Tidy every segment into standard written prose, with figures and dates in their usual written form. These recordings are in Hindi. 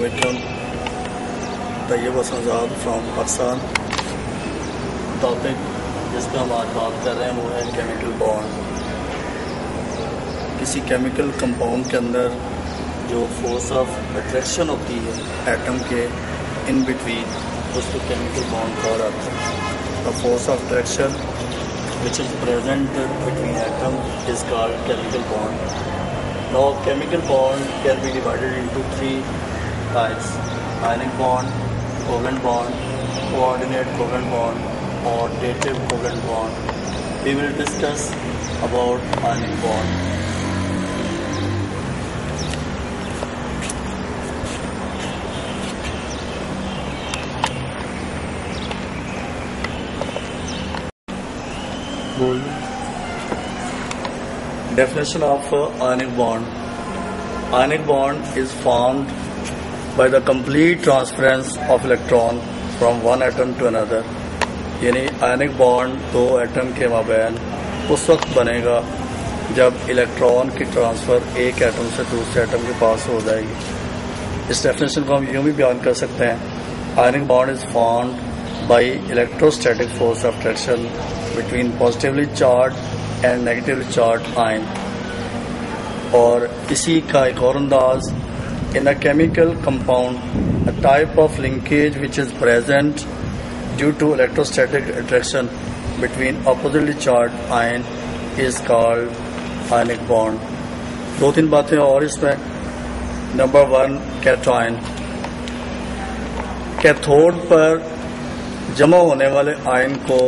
अलैकुम। तैयब हसन आज़ाद फ्राम पाकिस्तान। टॉपिक जिस पर हम आज बात कर रहे हैं वो है केमिकल बॉन्ड। किसी केमिकल कंपाउंड के अंदर जो फोर्स ऑफ अट्रैक्शन होती है एटम के इन बिटवीन, उसको केमिकल बॉन्ड कहा जाता है। The force of attraction which is present between atoms is called chemical bond. Now chemical bond can be divided into three types: ionic bond, covalent bond, coordinate covalent bond or dative covalent bond. We will discuss about ionic bond. Definition of ionic bond. Ionic bond is formed by the complete transference of electron from one atom to another. यानी ionic bond दो एटम के माबैन उस वक्त बनेगा जब इलेक्ट्रॉन की ट्रांसफ़र एक एटम से दूसरे एटम के पास हो जाएगी। इस डेफिनेशन को हम यूँ भी बयान कर सकते हैं: ionic bond is formed by electrostatic force of attraction between positively charged and negatively charged ion. और इसी का एक और अंदाज, in a chemical compound a type of linkage which is present due to electrostatic attraction between oppositely charged ion is called ionic bond. दो तीन बातें और इसमें। Number 1, cation. कैथोड पर जमा होने वाले आयन को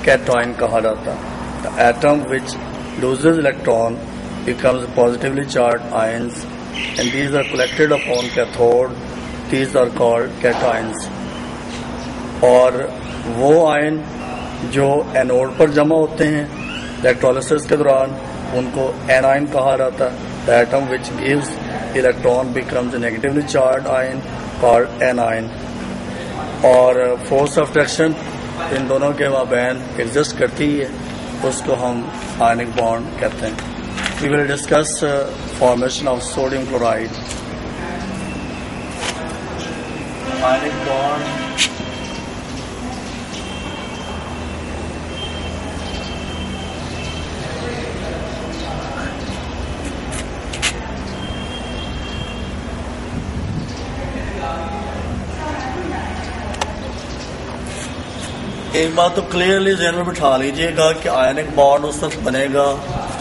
कैटायन कहा जाता है। The atom which loses electron becomes positively charged ions and these are collected upon cathode. These are called cations. और वो आयन जो एनोड पर जमा होते हैं इलेक्ट्रोलिसिस के दौरान, उनको एनायन कहा जाता है। The atom which gives electron becomes a negatively charged ion called anion. और फोर्स ऑफ अट्रैक्शन इन दोनों के माबैन एग्जिस्ट करती है, उसको हम आयनिक बॉन्ड कहते हैं। We will discuss formation of sodium chloride. Ionic bond एक बात तो क्लियरली ज़हन में बिठा लीजिएगा कि आयनिक बॉन्ड उस वक्त बनेगा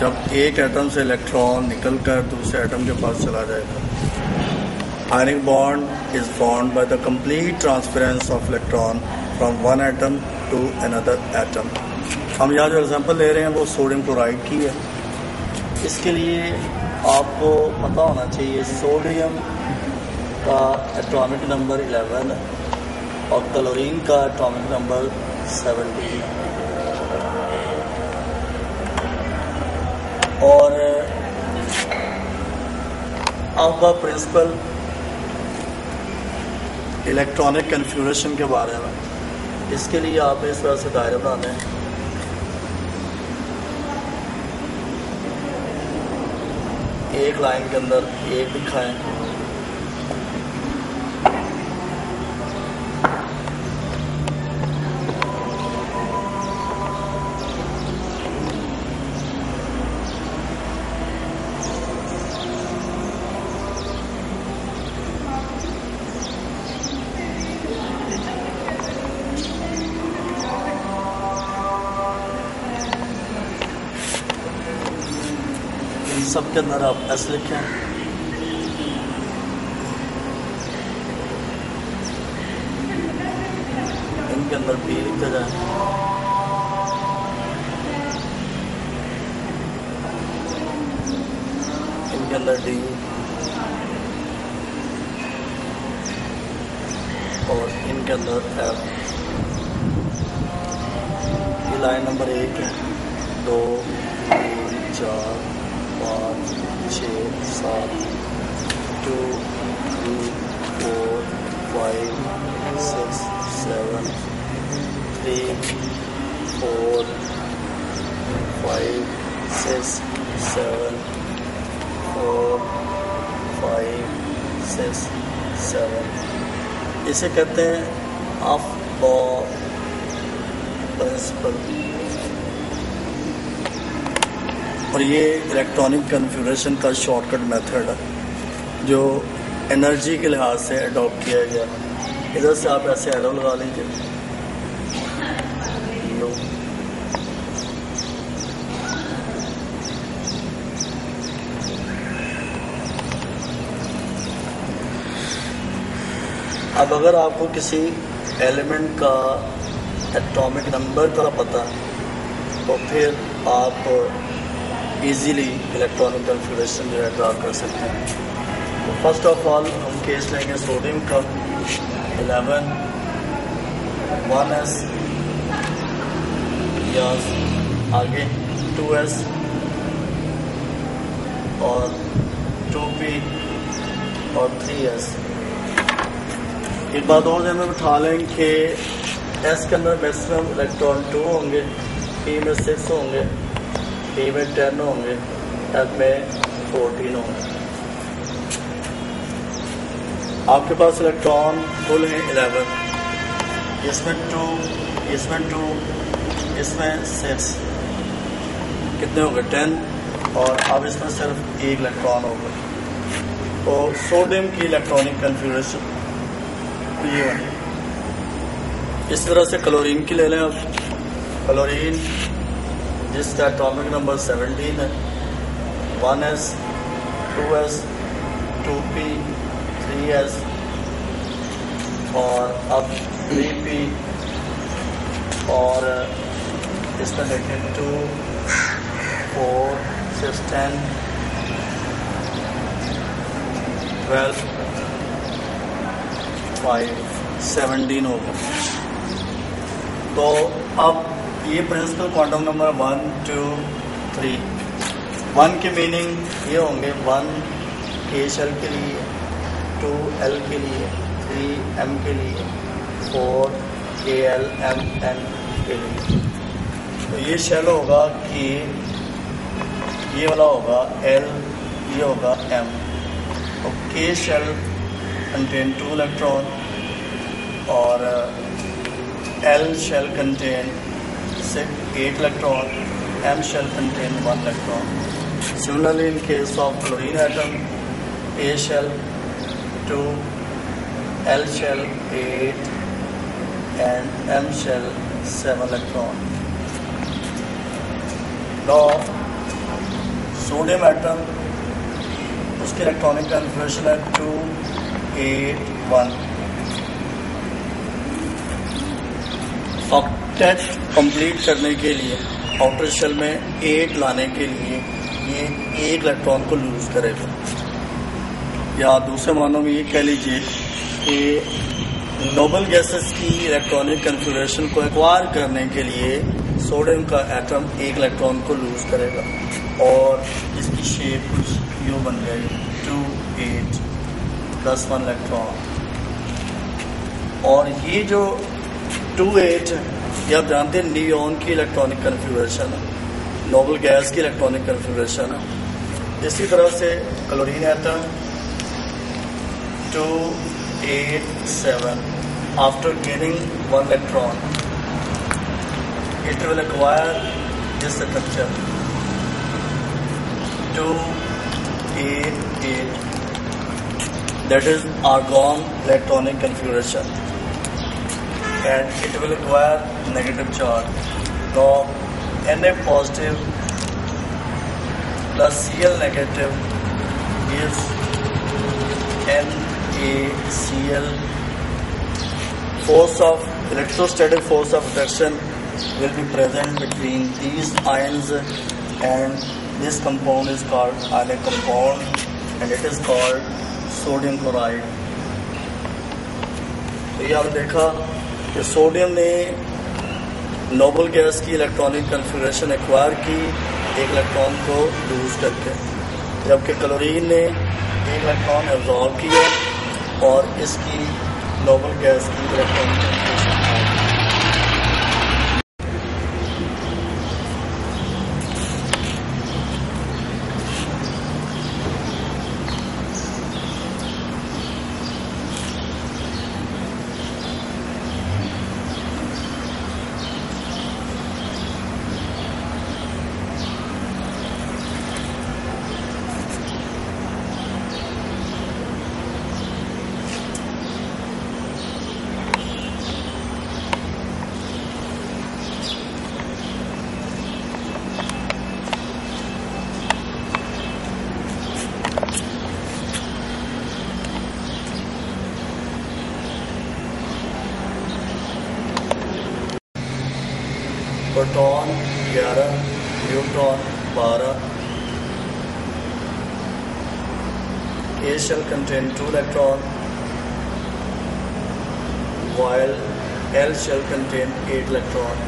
जब एक एटम से इलेक्ट्रॉन निकलकर दूसरे एटम के पास चला जाएगा। Ionic bond is formed by the complete transference of electron from one atom to another atom. हम यहाँ जो एग्जांपल ले रहे हैं वो सोडियम क्लोराइड की है। इसके लिए आपको पता होना चाहिए सोडियम का एटॉमिक नंबर 11 और क्लोरीन का एटॉमिक नंबर 17। और आपका प्रिंसिपल इलेक्ट्रॉनिक कन्फ्यूरेशन के बारे में, इसके लिए आप इस तरह से दायरा बनाते हैं। एक लाइन के अंदर एक दिखाएं, सबके अंदर आप एस लिखें। इनके अंदर बी लिखते जाए। इनके अंदर डी और इनके अंदर एफ। ये लाइन नंबर 1 है, 2, 3, 4, 5, 6, 7, 2, 3, 4, 5, 6, 7, 3, 4, 5, 6, 7, 4, 5, 6, 7। इसे कहते हैं ऑफ-बॉल प्रिंसिपल, और ये इलेक्ट्रॉनिक कन्फिगरेशन का शॉर्टकट मेथड है जो एनर्जी के लिहाज से अडॉप्ट किया गया। इधर से आप ऐसे एरो लगा लीजिए। अब अगर आपको किसी एलिमेंट का एटॉमिक नंबर का पता है तो फिर आप इजीली इलेक्ट्रॉनिक कन्फिगरेशन जो है ड्रा कर सकते हैं। तो फर्स्ट ऑफ ऑल हम केस लेंगे सोडियम का 11 1s, या आगे 2s और 2p और 3s। एक बात और ध्यान में बिठा लें कि एस के अंदर मैक्सिमम इलेक्ट्रॉन 2 होंगे, पी में 6 होंगे, पी में 10 होंगे, एफ में 14 होंगे। आपके पास इलेक्ट्रॉन कुल है 11, इसमें 2, इसमें 2, इसमें 6, कितने हो गए 10, और अब इसमें सिर्फ एक इलेक्ट्रॉन होगा। तो सोडियम की इलेक्ट्रॉनिक कन्फिगरेशन ये है। इस तरह से क्लोरीन की ले लें अब। क्लोरीन जिसका एटॉमिक नंबर 17 है, 1s 2s 2p 3s और अब 3p, और इसमें देखें 2 4 6 10 12 5 17 होगा। तो अब ये प्रिंसिपल क्वांटम नंबर 1 2 3, 1 के मीनिंग ये होंगे 1 के शेल के लिए, 2 एल के लिए, 3 एम के लिए, 4 के एल एम एन के लिए। तो ये शेल होगा कि ये वाला होगा एल, ये होगा एम। तो के शेल contain 2 electron और L shell contain 8 electron, M shell contain 1 electron. Similarly, in case of chlorine atom, A shell 2, L shell 8 and M shell 7 electron. Now, sodium atom, उसकी इलेक्ट्रॉनिक कन्फिगरेशन है 2 8 1। ऑक्टेट कंप्लीट करने के लिए आउटर शेल में 8 लाने के लिए ये एक इलेक्ट्रॉन को लूज करेगा, या दूसरे मानों में ये कह लीजिए कि नोबल गैसेस की इलेक्ट्रॉनिक कन्फिगरेशन को एक्वायर करने के लिए सोडियम का एटम एक इलेक्ट्रॉन को लूज करेगा और इसकी शेप कुछ यूँ बन जाएगी 2 8 प्लस 1 इलेक्ट्रॉन। और ये जो 2 8 ये आप जानते हैं नियॉन की इलेक्ट्रॉनिक कन्फिगरेशन है, नोबल गैस की इलेक्ट्रॉनिक कन्फिगरेशन है। इसी तरह से chlorine atom 2 8 7, after gaining 1 electron it will acquire this structure 2 8 8, that is argon electronic configuration, and it will acquire negative charge. Now Na positive plus Cl negative is NaCl. Force of electrostatic force of attraction will be present between these ions, and this compound is called ionic compound and it is called sodium chloride. तो ये आपने देखा कि सोडियम ने नोबल गैस की इलेक्ट्रॉनिक कन्फिगरेशन एक्वायर की एक इलेक्ट्रॉन को लूज करके, जबकि क्लोरीन ने एक इलेक्ट्रॉन एब्जॉर्ब किया और इसकी नोबल गैस की electronic configuration proton 11, neutron 12. A shell contain 2 electrons, while L shell contain 8 electrons.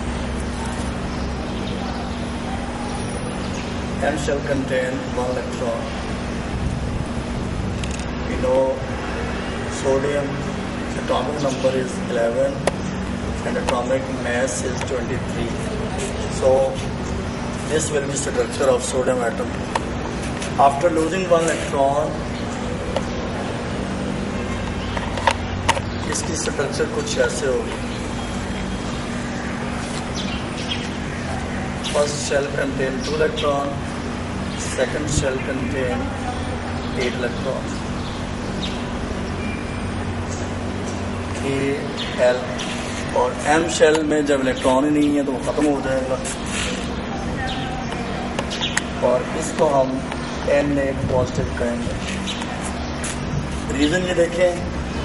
M shell contain 1 electron. We know sodium atomic number is 11 and atomic mass is 23. So this will be structure of sodium atom. After losing 1 electron, इसकी स्ट्रक्चर कुछ ऐसे होगी. First shell contain 2 electron, second shell contain 8 electron. A L और एम शेल में जब इलेक्ट्रॉन ही नहीं है तो वो ख़त्म हो जाएगा. और इसको हम Na पॉजिटिव कहेंगे. रीज़न ये देखें,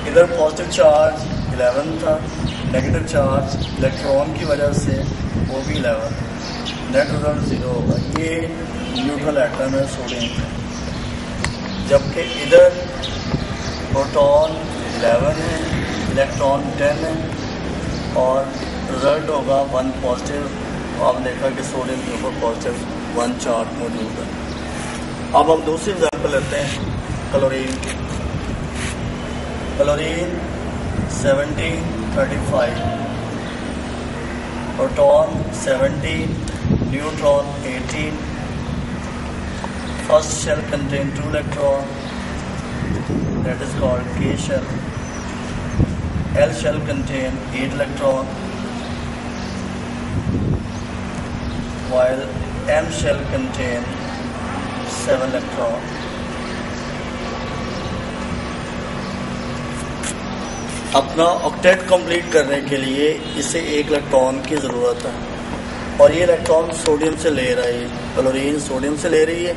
इधर पॉजिटिव चार्ज 11 था, नेगेटिव चार्ज इलेक्ट्रॉन की वजह से वो भी 11, नेट रिजल्ट 0 होगा. ये न्यूट्रल एटम है सोडियम का. जबकि इधर प्रोटॉन 11 है, इलेक्ट्रॉन 10 है और रिजल्ट होगा 1 पॉजिटिव. आपने देखा कि सोडियम के ऊपर पॉजिटिव 1 चार्ज मौजूद है. अब हम दूसरी एग्जाम्पल लेते हैं, chlorine. Chlorine 1735, proton 17, neutron 18. First shell contain 2 electron, that is called K shell. L shell contain 8 electron, while M shell contain 7 electron. अपना ऑक्टेट कंप्लीट करने के लिए इसे 1 इलेक्ट्रॉन की ज़रूरत है. और ये इलेक्ट्रॉन सोडियम से ले रही है, क्लोरीन सोडियम से ले रही है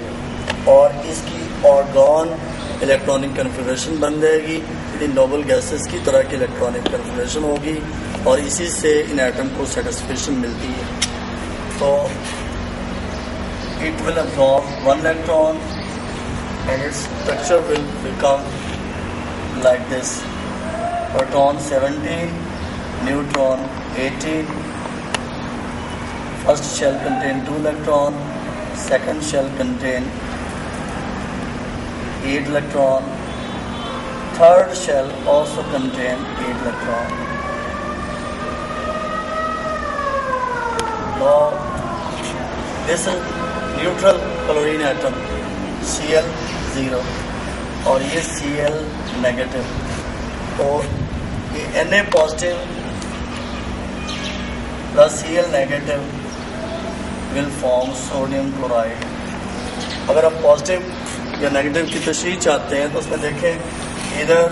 और इसकी ऑर्गन इलेक्ट्रॉनिक कन्फिगरेशन बन जाएगी. ये नोबल गैसेस की तरह की इलेक्ट्रॉनिक कन्फिगरेशन होगी और इसी से इन एटम को सेटिस्फेक्शन मिलती है. तो it will absorb 1 electron and its structure will become like this. Proton 17, neutron 18. First shell contain 2 electron, second shell contain 8 electron, third shell also contain 8 electron. Now this is neutral chlorine atom, Cl0 और ये Cl negative. और ये Na positive plus Cl negative will form sodium chloride. अगर आप पॉजिटिव या नेगेटिव की तशरीह चाहते हैं तो उसमें देखें, इधर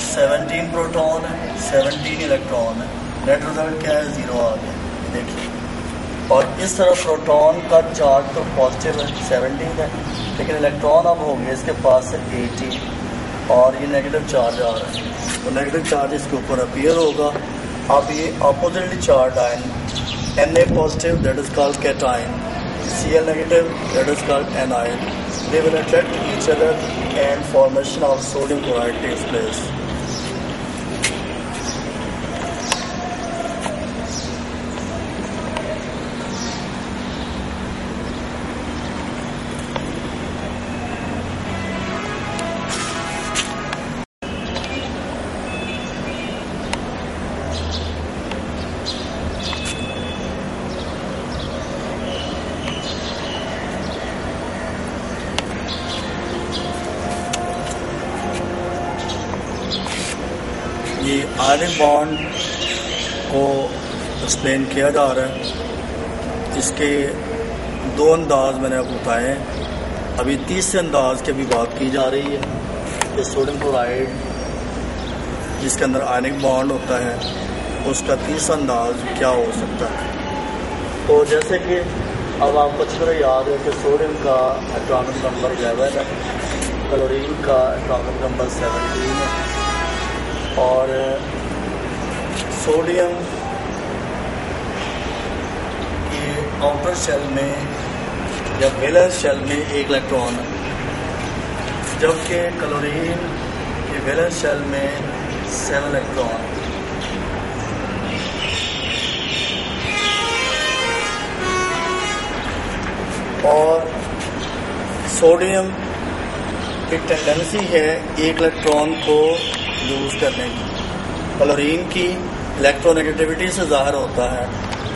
17 प्रोटॉन है, 17 इलेक्ट्रॉन है. नेट रिजल्ट क्या है? 0 आ गया. देखिए, और इस तरफ प्रोटॉन का चार्ज तो पॉजिटिव है, 17 है, लेकिन इलेक्ट्रॉन अब हो गया इसके पास से 80 और ये नेगेटिव चार्ज आ रहा है. तो नेगेटिव चार्ज इसके ऊपर अपीयर होगा. अब ये oppositely charge ion, Na positive that is called cation, Cl negative that is called anion. They will attract each other and formation of sodium chloride takes place. ये आयनिक बॉन्ड को एक्सप्लेन किया जा रहा है. इसके 2 अंदाज मैंने आपको बताए हैं. अभी तीसरे अंदाज की भी बात की जा रही है कि सोडियम क्लोराइड जिसके अंदर आयनिक बॉन्ड होता है उसका तीसरा अंदाज क्या हो सकता है. तो जैसे कि अब आपको अच्छी तरह याद है कि सोडियम का एटॉमिक नंबर 11 है, क्लोरीन का एटॉमिक नंबर 17 है और सोडियम आउटर शेल में या वैलेंस शेल में एक इलेक्ट्रॉन, जबकि क्लोरीन के वैलेंस शेल में 7 इलेक्ट्रॉन। और सोडियम की टेंडेंसी है एक इलेक्ट्रॉन को यूज करने की। क्लोरीन की इलेक्ट्रोनेगेटिविटी से ज़ाहिर होता है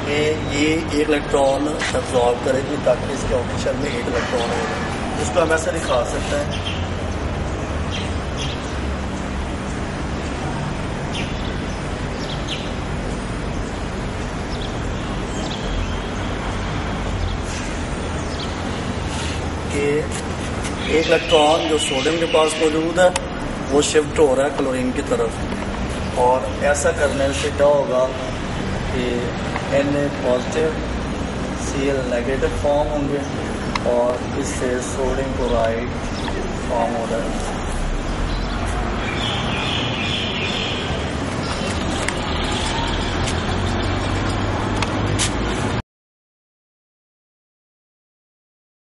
कि ये एक इलेक्ट्रॉन एब्जॉर्ब करेगी ताकि इसके आउटर शेल में एक इलेक्ट्रॉन हो, जिसको हम ऐसे दिखा सकते हैं। कि एक इलेक्ट्रॉन जो सोडियम के पास मौजूद है वो शिफ्ट हो रहा है क्लोरीन की तरफ, और ऐसा करने से क्या होगा कि Na positive Cl negative form होंगे और इससे सोडियम क्लोराइड फॉर्म हो रहा है।